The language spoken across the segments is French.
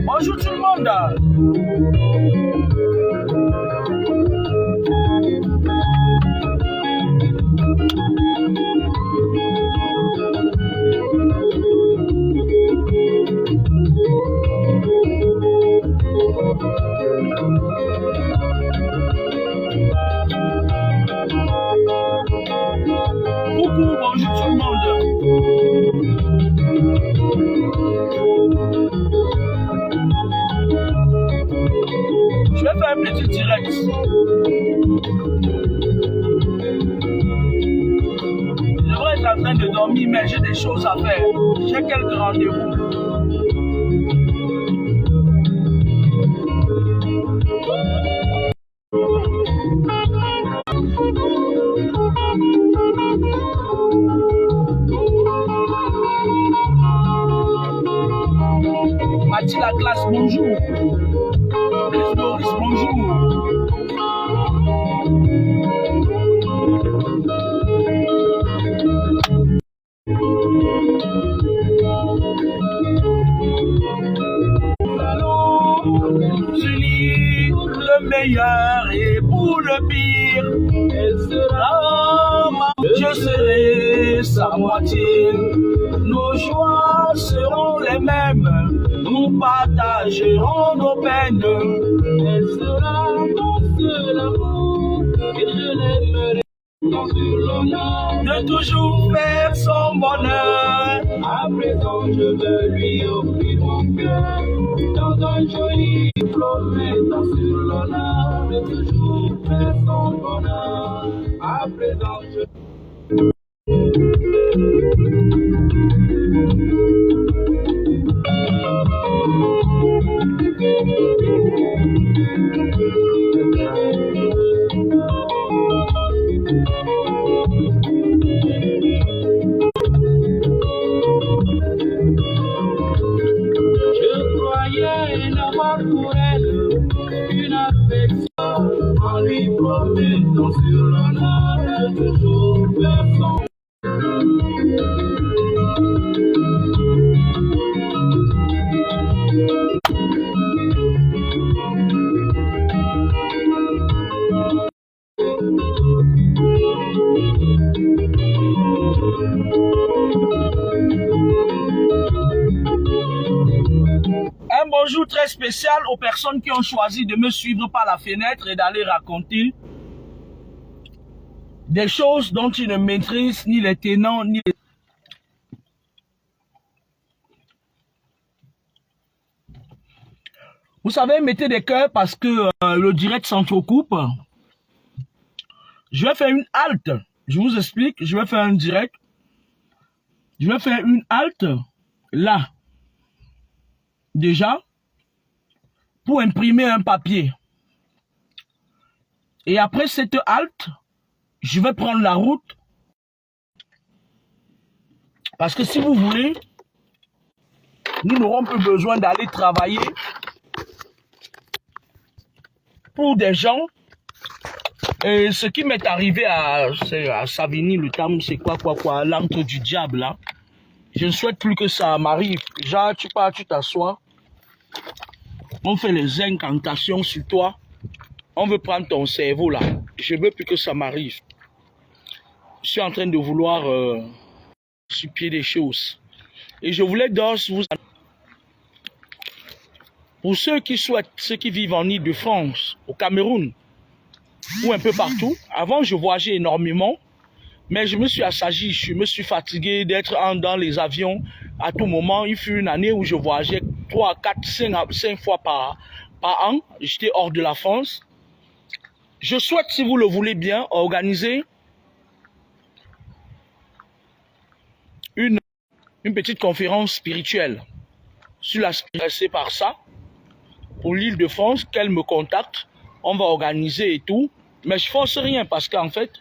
Bonjour tout le monde. Coucou, bonjour tout le monde. Je vais faire un petit direct. Je devrais être en train de dormir, mais j'ai des choses à faire. J'ai quelques rendez-vous. Mathilde la classe, bonjour. Chris Maurice, bonjour. Nous allons unir le meilleur et pour le pire. Elle sera je serai sa moitié. Nos joies seront les mêmes. Nous partagerons nos peines. Elle sera dans l'amour et je l'aimerai dans l'honneur de toujours faire son bonheur. À présent, je veux lui offrir mon cœur dans un joli promettant sur l'honneur de toujours faire son bonheur. À présent, je croyais n'avoir pour elle une affection en lui promettant sur l'honneur de toujours faire son. Un bonjour très spécial aux personnes qui ont choisi de me suivre par la fenêtre et d'aller raconter des choses dont ils ne maîtrisent ni les tenants ni les... Vous savez, mettez des cœurs parce que le direct s'entrecoupe. Je vais faire une halte. Je vous explique. Je vais faire un direct. Je vais faire une halte là. Déjà. Pour imprimer un papier. Et après cette halte, je vais prendre la route. Parce que si vous voulez, nous n'aurons plus besoin d'aller travailler pour des gens. Et ce qui m'est arrivé à Savigny, le terme, c'est quoi, l'antre du diable, là. Je ne souhaite plus que ça m'arrive. Déjà, tu pars, tu t'assois. On fait les incantations sur toi. On veut prendre ton cerveau, là. Je ne veux plus que ça m'arrive. Je suis en train de vouloir supplier des choses. Et je voulais donc vous... Pour ceux qui souhaitent, ceux qui vivent en Île-de-France, au Cameroun, ou un peu partout. Avant, je voyageais énormément, mais je me suis assagi, je me suis fatigué d'être dans les avions à tout moment. Il fut une année où je voyageais 3, 4, 5 fois par an. J'étais hors de la France. Je souhaite, si vous le voulez bien, organiser une petite conférence spirituelle sur la spiritualité par ça, pour l'Île-de-France, qu'elle me contacte. On va organiser et tout. Mais je force rien parce qu'en fait,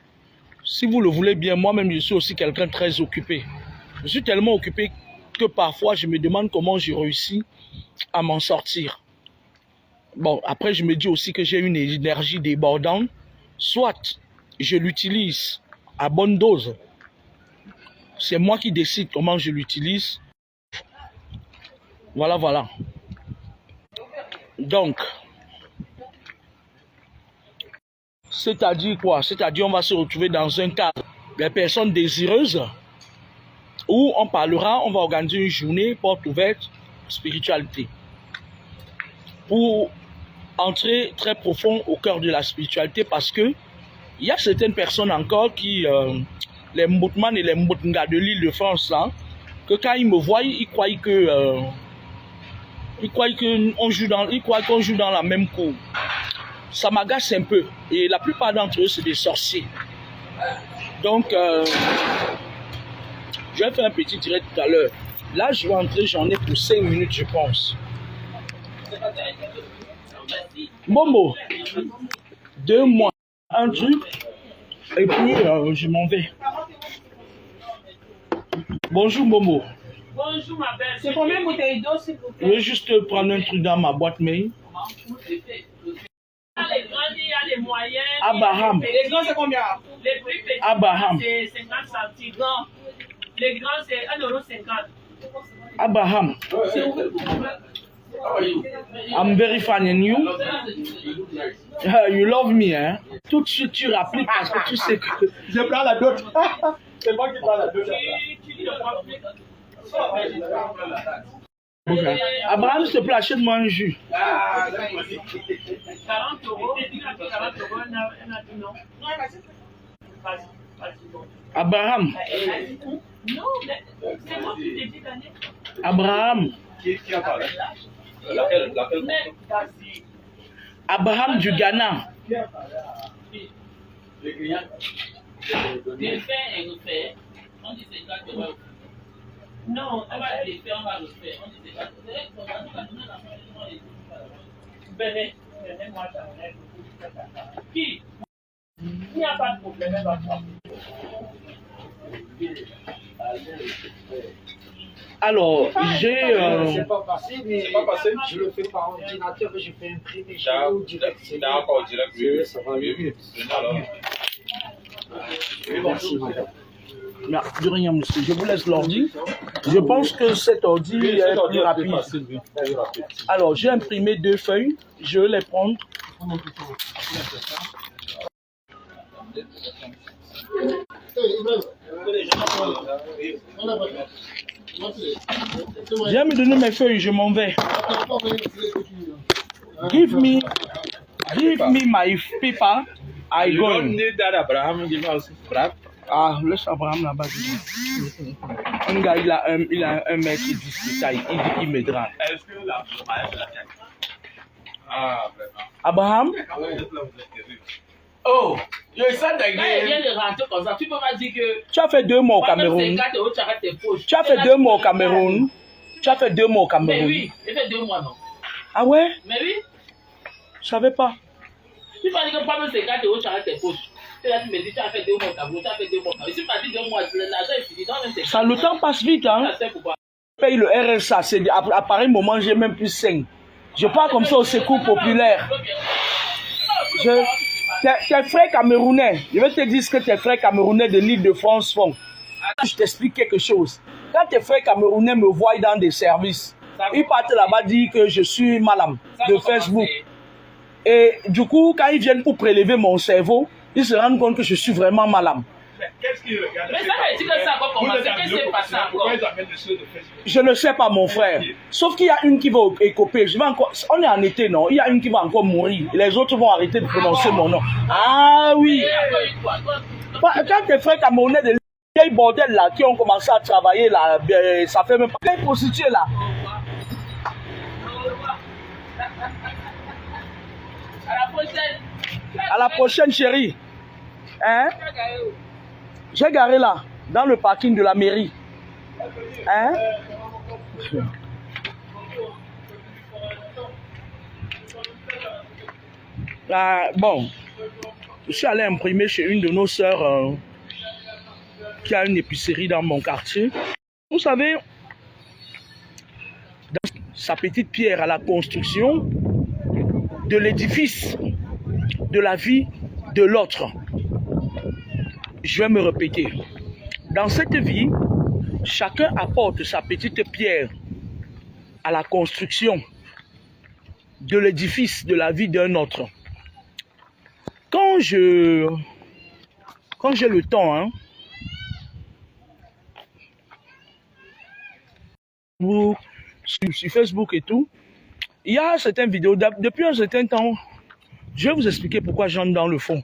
si vous le voulez bien, moi-même, je suis aussi quelqu'un de très occupé. Je suis tellement occupé que parfois, je me demande comment j'ai réussi à m'en sortir. Bon, après, je me dis aussi que j'ai une énergie débordante. Soit je l'utilise à bonne dose. C'est moi qui décide comment je l'utilise. Voilà, voilà. Donc, c'est-à-dire quoi? C'est-à-dire on va se retrouver dans un cadre des personnes désireuses où on parlera, on va organiser une journée porte ouverte, spiritualité. Pour entrer très profond au cœur de la spiritualité parce que il y a certaines personnes encore qui, les Moutman et les Moutnga de l'île de France, là, que quand ils me voient, ils croient qu'on joue dans la même cour. Ça m'agace un peu. Et la plupart d'entre eux, c'est des sorciers. Donc, je vais faire un petit direct tout à l'heure. Là, je vais entrer, j'en ai pour 5 minutes, je pense. Momo, 2 mois, un truc, et puis je m'en vais. Bonjour Momo. Bonjour ma belle. C'est combien de bouteilles d'eau s'il vous plaît? Je vais juste prendre un truc dans ma boîte mail. Il y a les grands, il y a les moyens. Abraham. Les grands c'est combien? Les plus petits Abraham. c'est 50 centimes. Non. Les grands c'est 1,50 €. Abraham. I'm very funny and you? You love me, hein? Tout de suite tu rappliques parce que tu sais que je prends la dot. C'est moi qui prends la dot. Okay. Abraham, s'il te plaît, achète-moi un jus. 40 €. Non. Abraham. Non, c'est moi qui t'ai dit d'année. Abraham. Qui a parlé? Laquelle? Abraham du Ghana. Le client. Le fait et refaire. On dit c'est ça que va. Non, on va les faire, on va refaire. On dit c'est ça. Venez, moi ça. Qui? Il n'y a pas de problème, elle va prendre. Alors, j'ai... C'est pas passé, mais c'est pas passé. Je le fais par ordinateur et je fais imprimer chez D'accord, nous direct. d'accord, direct. Oui, Ça va mieux. Alors, Merci, madame. Non, de rien, monsieur. Je vous laisse l'ordi. Je pense que cet ordi est plus rapide. Alors, j'ai imprimé 2 feuilles. Je vais les prendre. Viens me donner mes feuilles, je m'en vais. Give me my paper. I go. Ah, laisse Abraham là-bas. Un gars, il a 1 mètre 10 de taille. Il m'aidera. est-ce que la Ah, vraiment. Abraham? Oh, you said Il vient de rentrer comme ça. Tu peux pas dire que. Tu as fait 2 mois au Cameroun. Tu as fait 2 mois au Cameroun. Tu as fait 2 mois au Cameroun. Mais oui, j'ai fait 2 mois, non. Ah ouais? Mais oui. Je savais pas. Tu vas dire que pas même 50 €, tu arrêtes tes poches. Tu me dis, tu as fait 2 mois au Cameroun, tu as fait 2 mois. Si tu m'as dit 2 mois, l'argent est fini. Ça, le temps passe vite, hein? Je paye le RSA, c'est à pareil moment, j'ai même plus 5. Je pars comme ça au secours populaire. Tes frères camerounais, je vais te dire ce que tes frères camerounais de l'île de France font. Je t'explique quelque chose. Quand tes frères camerounais me voient dans des services, ils partent là-bas dire que je suis madame de Facebook. Et du coup, quand ils viennent pour prélever mon cerveau, ils se rendent compte que je suis vraiment madame. Qu'est-ce qu'il regarde? Mais ça veut dire que ça va commencer. Qu'est-ce qui s'est passé encore? Je ne sais pas, mon frère. Sauf qu'il y a une qui va écoper. On est en été, non? Il y a une qui va encore mourir. Les autres vont arrêter de prononcer mon nom. Ah oui. Quand tes frères camerounais de vieilles bordel là, qui ont commencé à travailler là, ça fait même pas. Les prostituées là. À la prochaine. À la prochaine, chérie. Hein? J'ai garé là, dans le parking de la mairie. Hein? Bon, Je suis allé imprimer chez une de nos sœurs qui a une épicerie dans mon quartier. Vous savez, dans sa petite pierre à la construction de l'édifice de la vie de l'autre. Je vais me répéter. Dans cette vie, chacun apporte sa petite pierre à la construction de l'édifice de la vie d'un autre. Quand j'ai le temps, hein, sur Facebook et tout, il y a certaines vidéos, depuis un certain temps, je vais vous expliquer pourquoi j'entre dans le fond.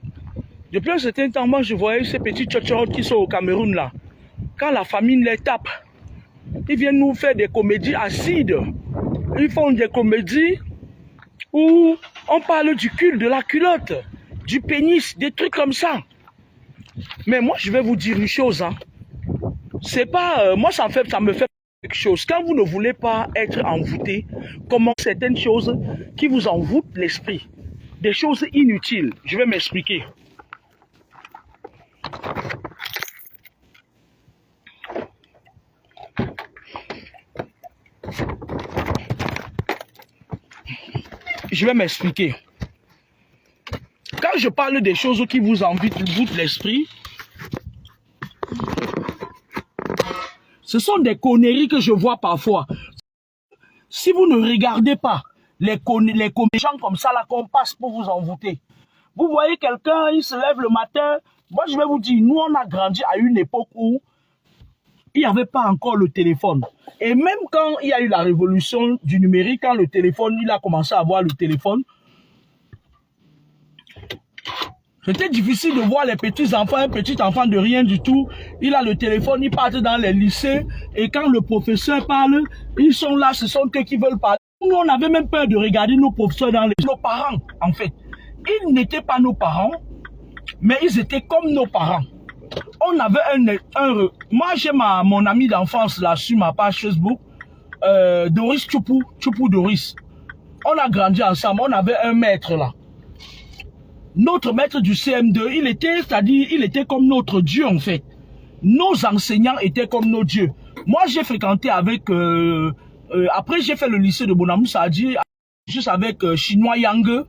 Depuis un certain temps, moi je voyais ces petits tchotchorotes qui sont au Cameroun là. Quand la famine les tape, ils viennent nous faire des comédies acides. Ils font des comédies où on parle du cul, de la culotte, du pénis, des trucs comme ça. Mais moi je vais vous dire une chose, hein. C'est pas, moi ça me fait quelque chose. Quand vous ne voulez pas être envoûté, comment certaines choses qui vous envoûtent l'esprit, des choses inutiles, je vais m'expliquer. Je vais m'expliquer. Quand je parle des choses qui vous envoûtent l'esprit, ce sont des conneries que je vois parfois. Si vous ne regardez pas les gens comme ça là qu'on passe pour vous envoûter, vous voyez quelqu'un, il se lève le matin. Moi je vais vous dire, nous on a grandi à une époque où il n'y avait pas encore le téléphone. Et même quand il y a eu la révolution du numérique, quand le téléphone, il a commencé à avoir le téléphone, c'était difficile de voir les petits enfants, un petit enfant de rien du tout. Il a le téléphone, il part dans les lycées. Et quand le professeur parle, ils sont là, ce sont eux qui veulent parler. Nous, on avait même peur de regarder nos professeurs dans les... Nos parents, en fait. Ils n'étaient pas nos parents, mais ils étaient comme nos parents. On avait moi, j'ai mon ami d'enfance là sur ma page Facebook, Doris Tchoupou Doris. On a grandi ensemble, on avait un maître là. Notre maître du CM2, il était comme notre Dieu en fait. Nos enseignants étaient comme nos dieux. Moi, j'ai fréquenté avec... après, j'ai fait le lycée de Bonamou Sadi, juste avec Chinois Yang,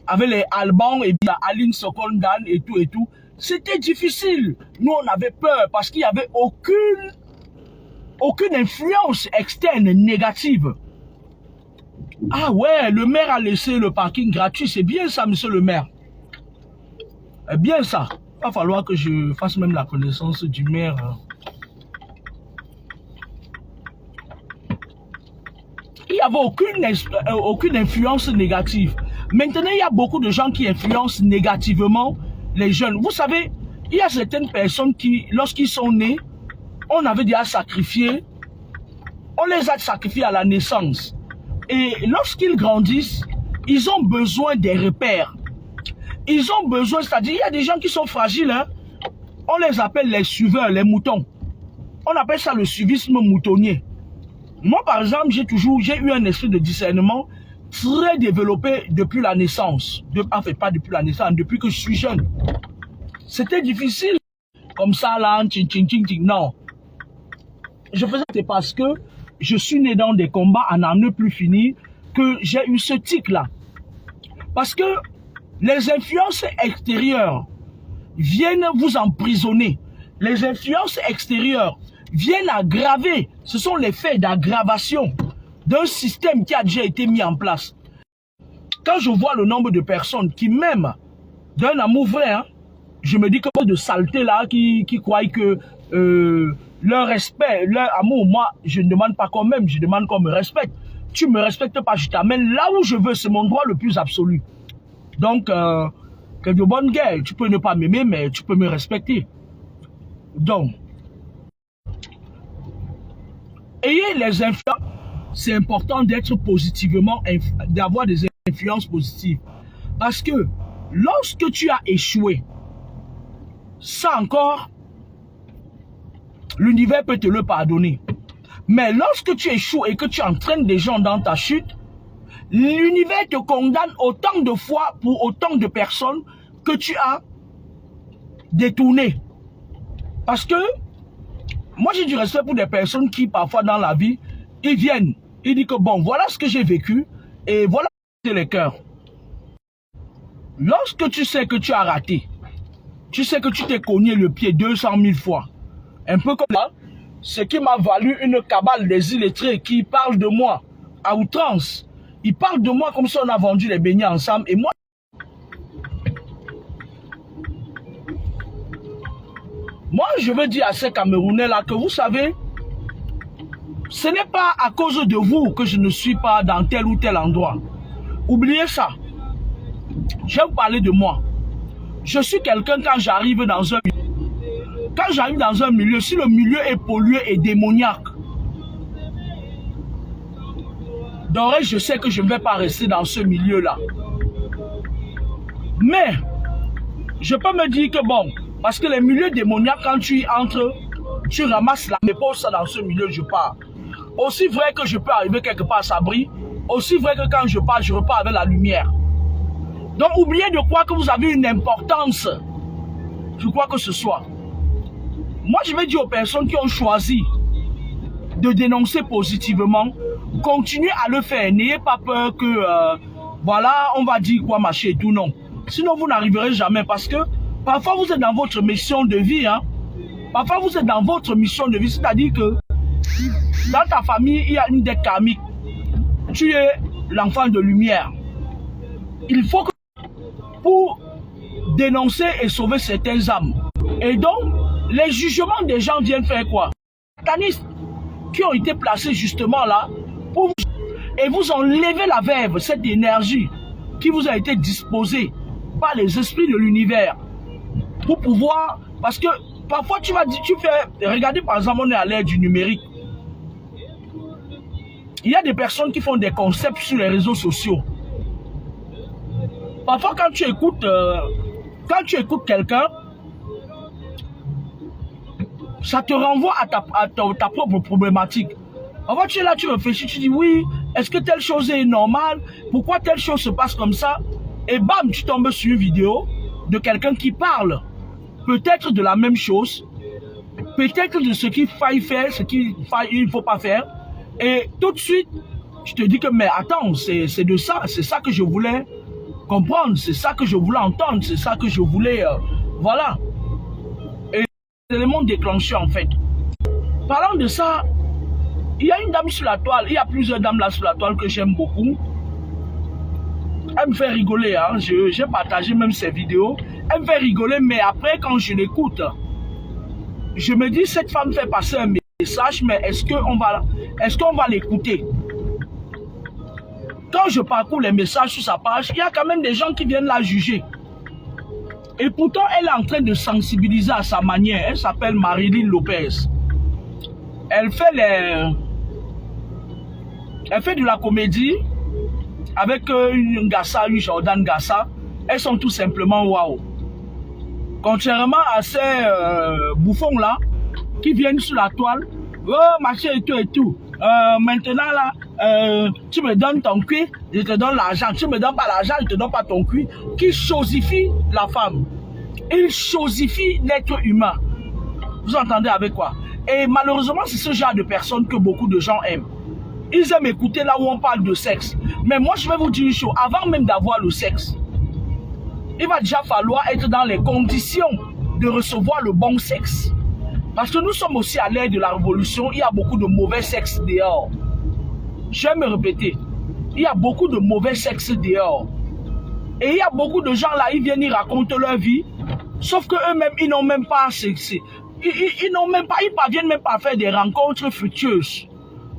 avec les Albans et bien Aline Sokondan et tout et tout. C'était difficile. Nous, on avait peur parce qu'il n'y avait aucune influence externe négative. Ah ouais, le maire a laissé le parking gratuit. C'est bien ça, monsieur le maire. Bien ça. Il va falloir que je fasse même la connaissance du maire. Il n'y avait aucune influence négative. Maintenant, il y a beaucoup de gens qui influencent négativement les jeunes. Vous savez, il y a certaines personnes qui, lorsqu'ils sont nés, on avait déjà sacrifié, on les a sacrifiés à la naissance. Et lorsqu'ils grandissent, ils ont besoin des repères. Ils ont besoin, c'est-à-dire, il y a des gens qui sont fragiles, hein? On les appelle les suiveurs, les moutons. On appelle ça le suivisme moutonnier. Moi, par exemple, j'ai eu un esprit de discernement très développé depuis la naissance. Enfin, pas depuis la naissance, depuis que je suis jeune. C'était difficile. Comme ça, là, non. Je faisais ça parce que je suis né dans des combats à n'en plus finir, que j'ai eu ce tic-là. Parce que les influences extérieures viennent vous emprisonner. Les influences extérieures viennent aggraver. Ce sont les faits d'aggravation d'un système qui a déjà été mis en place. Quand je vois le nombre de personnes qui m'aiment d'un amour vrai, hein, je me dis que de saleté là, qui croient que leur respect, leur amour, moi, je ne demande pas qu'on m'aime, je demande qu'on me respecte. Tu me respectes pas, je t'amène là où je veux, c'est mon droit le plus absolu. Donc, que de bonne guerre, tu peux ne pas m'aimer, mais tu peux me respecter. Donc, ayez les influences, c'est important d'être positivement, d'avoir des influences positives. Parce que lorsque tu as échoué, ça encore, l'univers peut te le pardonner. Mais lorsque tu échoues et que tu entraînes des gens dans ta chute, l'univers te condamne autant de fois pour autant de personnes que tu as détourner. Parce que moi j'ai du respect pour des personnes qui parfois dans la vie, ils viennent, ils disent que bon, voilà ce que j'ai vécu et voilà les cœurs. Lorsque tu sais que tu as raté, tu sais que tu t'es cogné le pied 200 000 fois, un peu comme ça, ce qui m'a valu une cabale des illettrés qui parle de moi à outrance. Ils parlent de moi comme si on a vendu les beignets ensemble et moi, je veux dire à ces Camerounais-là que vous savez, ce n'est pas à cause de vous que je ne suis pas dans tel ou tel endroit. Oubliez ça. Je vais vous parler de moi. Je suis quelqu'un quand j'arrive dans un milieu. Quand j'arrive dans un milieu, si le milieu est pollué et démoniaque, donc je sais que je ne vais pas rester dans ce milieu-là. Mais, je peux me dire que bon, parce que les milieux démoniaques, quand tu y entres, tu ramasses la mépose dans ce milieu, je pars. Aussi vrai que je peux arriver quelque part à Sabri, aussi vrai que quand je pars, je repars avec la lumière. Donc, oubliez de croire que vous avez une importance. Je crois que ce soit. Moi, je vais dire aux personnes qui ont choisi de dénoncer positivement, continuez à le faire. N'ayez pas peur que, voilà, on va dire quoi, machin et tout, non. Sinon, vous n'arriverez jamais parce que parfois, vous êtes dans votre mission de vie. Hein. Parfois, vous êtes dans votre mission de vie. C'est-à-dire que dans ta famille, il y a une dette karmique. Tu es l'enfant de lumière. Il faut que pour dénoncer et sauver certaines âmes. Et donc, les jugements des gens viennent faire quoi? Les satanistes qui ont été placés justement là pour et vous enlever la verve, cette énergie qui vous a été disposée par les esprits de l'univers pour pouvoir, parce que parfois tu vas dire, tu fais, regardez par exemple, on est à l'ère du numérique. Il y a des personnes qui font des concepts sur les réseaux sociaux. Parfois quand tu écoutes quelqu'un, ça te renvoie à ta propre problématique. Parfois tu es là, tu réfléchis, tu dis oui, est-ce que telle chose est normale? Pourquoi telle chose se passe comme ça? Et bam, tu tombes sur une vidéo de quelqu'un qui parle peut-être de la même chose, peut-être de ce qu'il faille faire, ce qu'il ne faut pas faire. Et tout de suite, tu te dis que mais attends, c'est de ça, c'est ça que je voulais comprendre, c'est ça que je voulais entendre, c'est ça que je voulais, voilà. Et c'est l'élément déclencheur en fait. Parlant de ça, il y a une dame sur la toile, il y a plusieurs dames là sur la toile que j'aime beaucoup. Elle me fait rigoler, hein. J'ai partagé même ses vidéos. Elle me fait rigoler, mais après quand je l'écoute, je me dis cette femme fait passer un message, mais est-ce qu'on va l'écouter? Quand je parcours les messages sur sa page, il y a quand même des gens qui viennent la juger. Et pourtant, elle est en train de sensibiliser à sa manière. Elle s'appelle Marilyn Lopez. Elle fait de la comédie avec une Jordan Gassa. Elles sont tout simplement waouh. Contrairement à ces bouffons là qui viennent sur la toile, oh machin et tout. Maintenant là, tu me donnes ton cuir, je te donne l'argent. Tu me donnes pas l'argent, je te donne pas ton cuir. Qui chosifie la femme. Il chosifie l'être humain. Vous entendez avec quoi? Et malheureusement, c'est ce genre de personnes que beaucoup de gens aiment. Ils aiment écouter là où on parle de sexe. Mais moi, je vais vous dire une chose. Avant même d'avoir le sexe, il va déjà falloir être dans les conditions de recevoir le bon sexe. Parce que nous sommes aussi à l'ère de la révolution. Il y a beaucoup de mauvais sexe dehors. Je vais me répéter. Il y a beaucoup de mauvais sexe dehors. Et il y a beaucoup de gens là, ils viennent, ils racontent leur vie. Sauf qu'eux-mêmes, ils n'ont même pas... Ils parviennent même pas à faire des rencontres fructueuses.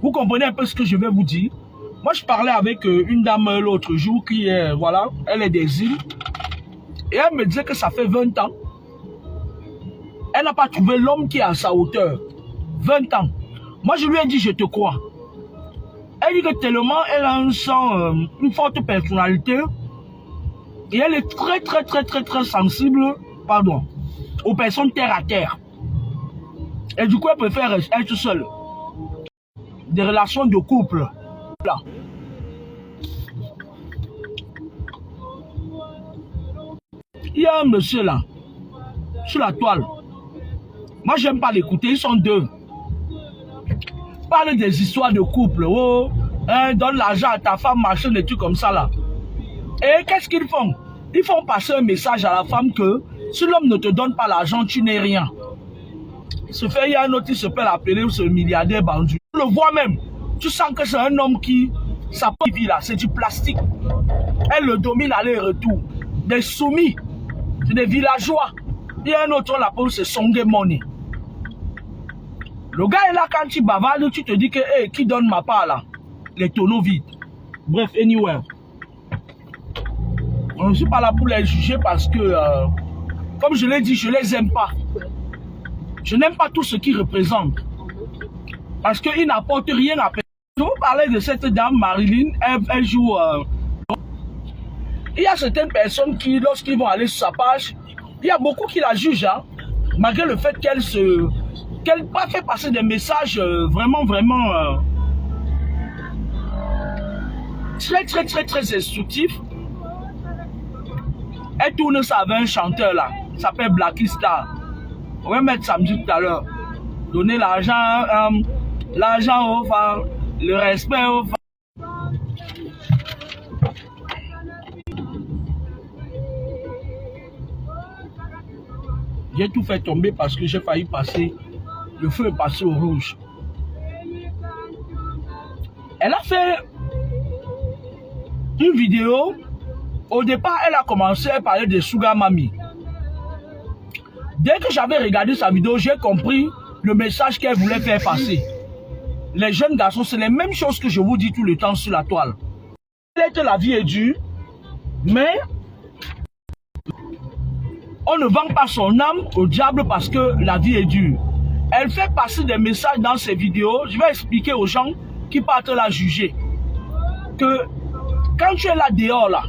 Vous comprenez un peu ce que je vais vous dire? Moi, je parlais avec une dame l'autre jour qui est, voilà, elle est des îles. Et elle me disait que ça fait 20 ans. Elle n'a pas trouvé l'homme qui est à sa hauteur. 20 ans. Moi, je lui ai dit, je te crois. Elle dit que tellement elle a une forte personnalité. Et elle est très sensible, pardon, aux personnes terre à terre. Et du coup, elle préfère être seule. Des relations de couple. Là. Il y a un monsieur là. sur la toile. Moi, j'aime pas l'écouter, ils sont deux. Parle des histoires de couple. Oh, hein, donne l'argent à ta femme, machin, des trucs comme ça là. Et qu'est-ce qu'ils font? Ils font passer un message à la femme que si l'homme ne te donne pas l'argent, tu n'es rien. Il y a un autre qui se peut l'appeler ce milliardaire Bandu. Tu le vois même. Tu sens que c'est un homme qui, sa vie là, c'est du plastique. Elle le domine aller-retour. Des soumis, des villageois. Il y a un autre, on l'appelle, c'est Songe Money. Le gars est là quand tu bavardes, tu te dis que, hey, qui donne ma part là? Les tonneaux vides. Bref, anyway. Je ne suis pas là pour les juger parce que, comme je l'ai dit, je ne les aime pas. Je n'aime pas tout ce qu'ils représentent. Parce qu'ils n'apportent rien à personne. Je vous parlais de cette dame, Marilyn, elle joue... Il y a certaines personnes qui, lorsqu'ils vont aller sur sa page, il y a beaucoup qui la jugent, hein, malgré le fait qu'elle fait passer des messages vraiment très instructifs. Elle tourne ça avec un chanteur là, il s'appelle Blacky Star. On va mettre samedi tout à l'heure. Donner l'argent aux femmes, le respect aux femmes. J'ai tout fait tomber parce que j'ai failli passer. Le feu est passé au rouge. Elle a fait une vidéo. Au départ, elle a commencé à parler de Sugar Mami. Dès que j'avais regardé sa vidéo, j'ai compris le message qu'elle voulait faire passer. Les jeunes garçons, c'est les mêmes choses que je vous dis tout le temps sur la toile. Peut-être la vie est dure, mais on ne vend pas son âme au diable parce que la vie est dure. Elle fait passer des messages dans ses vidéos. Je vais expliquer aux gens qui partent la juger que quand tu es là dehors, là,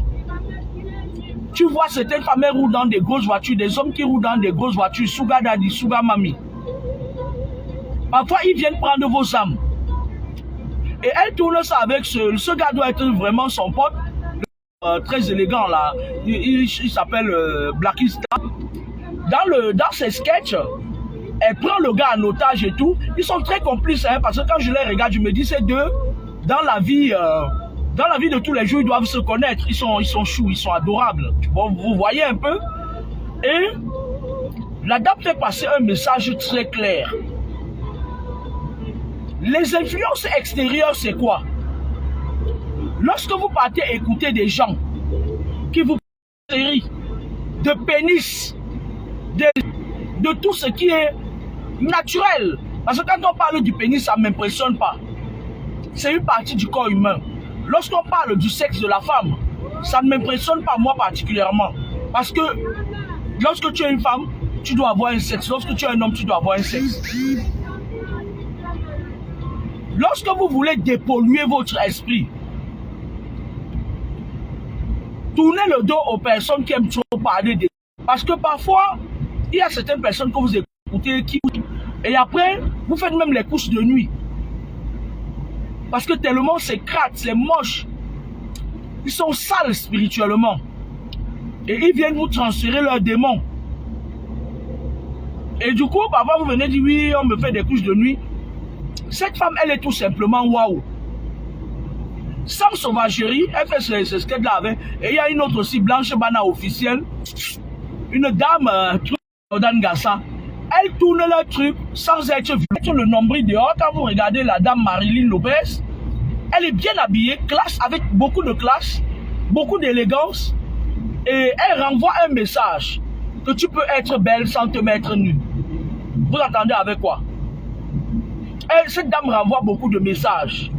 tu vois certaines femmes roulent dans des grosses voitures, des hommes qui roulent dans des grosses voitures, Sugar Daddy, Sugar Mami. Parfois, ils viennent prendre vos âmes. Et elle tourne ça avec ce gars doit être vraiment son pote, très élégant là. Il s'appelle Blacky Star. Dans ses sketchs, elle prend le gars en otage et tout. Ils sont très complices, hein, parce que quand je les regarde, je me dis ces deux, dans la vie de tous les jours, ils doivent se connaître. Ils sont choux, ils sont adorables. Vous voyez un peu. Et la dame fait passer un message très clair. Les influences extérieures, c'est quoi? Lorsque vous partez écouter des gens qui vous parlent de pénis, de tout ce qui est naturel. Parce que quand on parle du pénis, ça ne m'impressionne pas. C'est une partie du corps humain. Lorsqu'on parle du sexe de la femme, ça ne m'impressionne pas moi particulièrement. Parce que lorsque tu es une femme, tu dois avoir un sexe. Lorsque tu es un homme, tu dois avoir un sexe. Lorsque vous voulez dépolluer votre esprit, tournez le dos aux personnes qui aiment trop parler de... Parce que parfois, il y a certaines personnes que vous écoutez et après, vous faites même les couches de nuit. Parce que tellement c'est crade, c'est moche. Ils sont sales spirituellement. Et ils viennent vous transférer leurs démons. Et du coup, parfois vous venez dire, oui, on me fait des couches de nuit. Cette femme, elle est tout simplement waouh. Sans sauvagerie, elle fait ce qu'elle a avec. Et il y a une autre aussi, Blanche Bana officielle. Une dame, Gassa. Elle tourne leur truc sans être vue. Sur le nombril dehors, quand vous regardez la dame Marilyn Lopez, elle est bien habillée, classe, avec beaucoup de classe, beaucoup d'élégance. Et elle renvoie un message que tu peux être belle sans te mettre nue. Vous entendez avec quoi? Cette dame renvoie beaucoup de messages.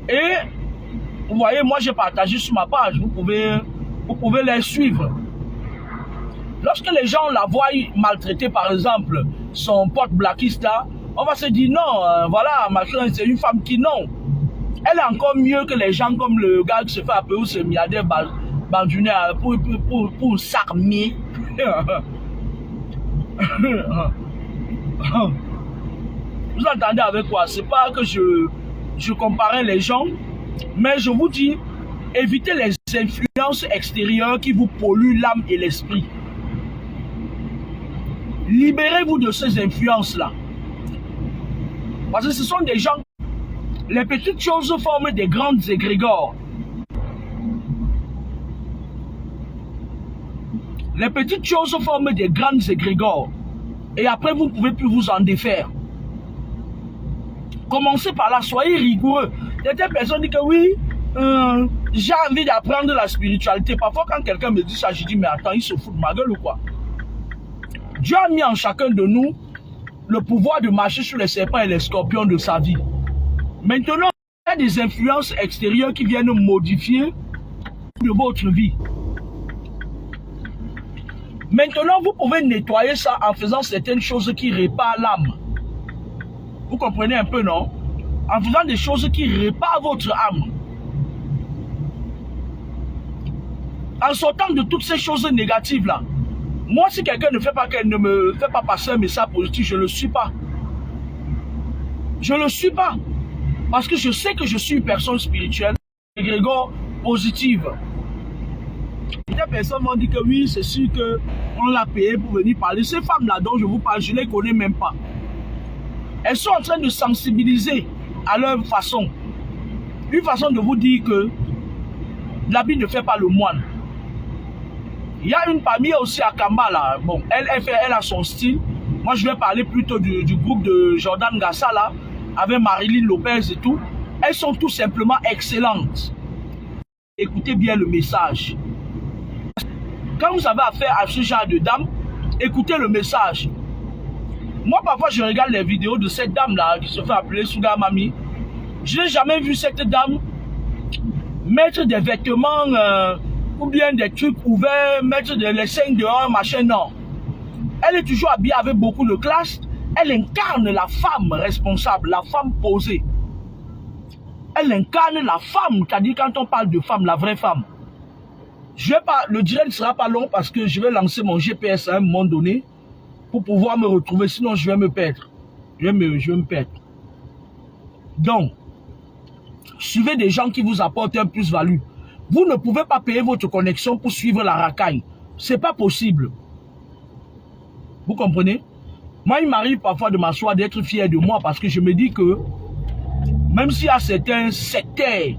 Et vous voyez, moi j'ai partagé sur ma page. Vous pouvez les suivre. Lorsque les gens la voient maltraiter, par exemple, son pote Blacky Star, on va se dire non, voilà, machin, c'est une femme qui non. Elle est encore mieux que les gens comme le gars qui se fait appeler ou ce milliardaire Bandunais pour s'armer. Vous entendez avec quoi? C'est pas que je comparais les gens, mais je vous dis, évitez les influences extérieures qui vous polluent l'âme et l'esprit. Libérez-vous de ces influences-là. Parce que ce sont des gens, les petites choses forment des grandes égrégores. Les petites choses forment des grandes égrégores. Et après, vous ne pouvez plus vous en défaire. Commencez par là, soyez rigoureux. Certaines personnes disent que oui, j'ai envie d'apprendre la spiritualité. Parfois, quand quelqu'un me dit ça, je dis, mais attends, il se fout de ma gueule ou quoi? Dieu a mis en chacun de nous le pouvoir de marcher sur les serpents et les scorpions de sa vie. Maintenant, il y a des influences extérieures qui viennent modifier de votre vie. Maintenant, vous pouvez nettoyer ça en faisant certaines choses qui réparent l'âme. Vous comprenez un peu, non? En faisant des choses qui réparent votre âme. En sortant de toutes ces choses négatives-là. Moi, si quelqu'un ne fait pas, qu'elle ne me fait pas passer un message positif, je ne le suis pas. Je ne le suis pas. Parce que je sais que je suis une personne spirituelle, égrégore positive. Des personnes m'ont dit que oui, c'est sûr qu'on l'a payé pour venir parler. Ces femmes-là dont je vous parle, je ne les connais même pas. Elles sont en train de sensibiliser à leur façon. Une façon de vous dire que l'habit ne fait pas le moine. Il y a une famille aussi à Kamba là. Bon, elle a son style. Moi, je vais parler plutôt du groupe de Jordan Gassa là, avec Marilyn Lopez et tout. Elles sont tout simplement excellentes. Écoutez bien le message. Quand vous avez affaire à ce genre de dame, écoutez le message. Moi, parfois, je regarde les vidéos de cette dame-là qui se fait appeler Sugar Mami. Je n'ai jamais vu cette dame mettre des vêtements ou bien des trucs ouverts, mettre les seins dehors, machin, non. Elle est toujours habillée avec beaucoup de classe. Elle incarne la femme responsable, la femme posée. Elle incarne la femme, c'est-à-dire quand on parle de femme, la vraie femme. Je vais pas, le direct ne sera pas long parce que je vais lancer mon GPS à un moment donné pour pouvoir me retrouver, sinon je vais me perdre. Je vais me perdre. Donc, suivez des gens qui vous apportent un plus-value. Vous ne pouvez pas payer votre connexion pour suivre la racaille. C'est pas possible. Vous comprenez? Moi, il m'arrive parfois de m'asseoir, d'être fier de moi parce que je me dis que même s'il y a certains secteurs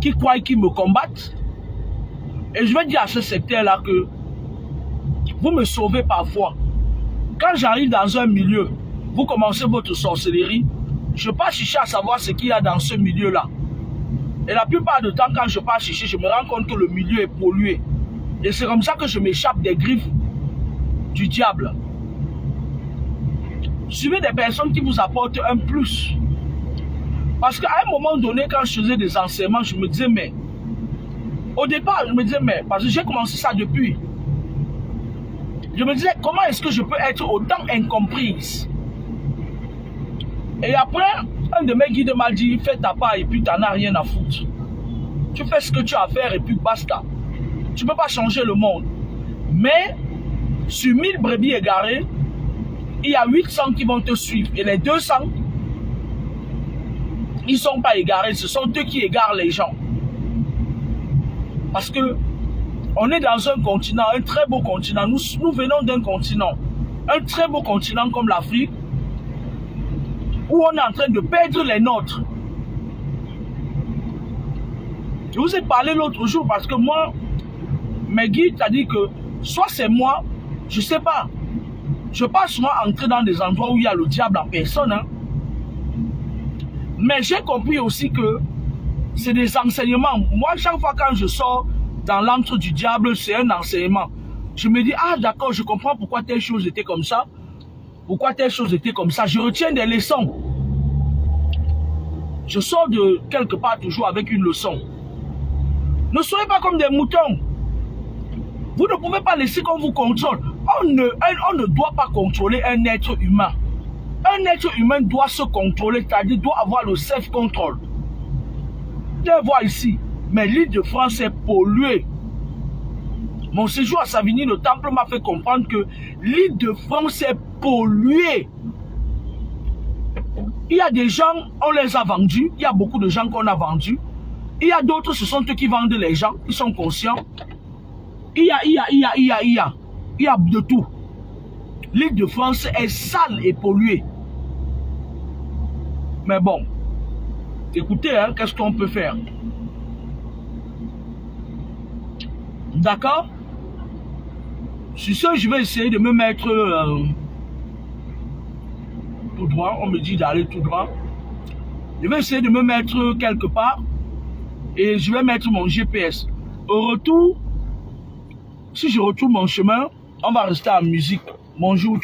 qui croient qu'ils me combattent, et je vais dire à ce secteur-là que vous me sauvez parfois. Quand j'arrive dans un milieu, vous commencez votre sorcellerie, je pars chercher à savoir ce qu'il y a dans ce milieu-là. Et la plupart du temps, quand je pars chercher, je me rends compte que le milieu est pollué. Et c'est comme ça que je m'échappe des griffes du diable. Suivez des personnes qui vous apportent un plus. Parce qu'à un moment donné, quand je faisais des enseignements, je me disais, mais... Au départ, je me disais, mais... Parce que j'ai commencé ça depuis. Je me disais, comment est-ce que je peux être autant incomprise? Et après, un de mes guides m'a dit, fais ta part et puis t'en as rien à foutre. Tu fais ce que tu as à faire et puis basta. Tu ne peux pas changer le monde. Mais, sur 1000 brebis égarées, il y a 800 qui vont te suivre. Et les 200, ils ne sont pas égarés. Ce sont eux qui égarent les gens. Parce que on est dans un continent, un très beau continent. Nous venons d'un continent, un très beau continent comme l'Afrique, où on est en train de perdre les nôtres. Je vous ai parlé l'autre jour parce que moi, mes guides t'ont dit que soit c'est moi, je ne sais pas. Je passe souvent entrer dans des endroits où il y a le diable en personne. Hein. Mais j'ai compris aussi que c'est des enseignements. Moi, chaque fois quand je sors dans l'antre du diable, c'est un enseignement. Je me dis, ah d'accord, je comprends pourquoi telle chose était comme ça. Pourquoi telle chose était comme ça. Je retiens des leçons. Je sors de quelque part toujours avec une leçon. Ne soyez pas comme des moutons. Vous ne pouvez pas laisser qu'on vous contrôle. On ne doit pas contrôler un être humain. Un être humain doit se contrôler, c'est-à-dire doit avoir le self-control. Vous allez voir ici, mais l'île de France est polluée. Mon séjour à Savigny, le temple m'a fait comprendre que l'île de France est polluée. Il y a des gens, on les a vendus. Il y a beaucoup de gens qu'on a vendus. Il y a d'autres, ce sont eux qui vendent les gens, qui sont conscients. Il y a de tout. l'île de France est sale et polluée. Mais bon, écoutez, hein, qu'est-ce qu'on peut faire? D'accord? Sur ce, je vais essayer de me mettre tout droit. On me dit d'aller tout droit. Je vais essayer de me mettre quelque part et je vais mettre mon GPS. Au retour, si je retrouve mon chemin, on va rester en musique. Bonjour.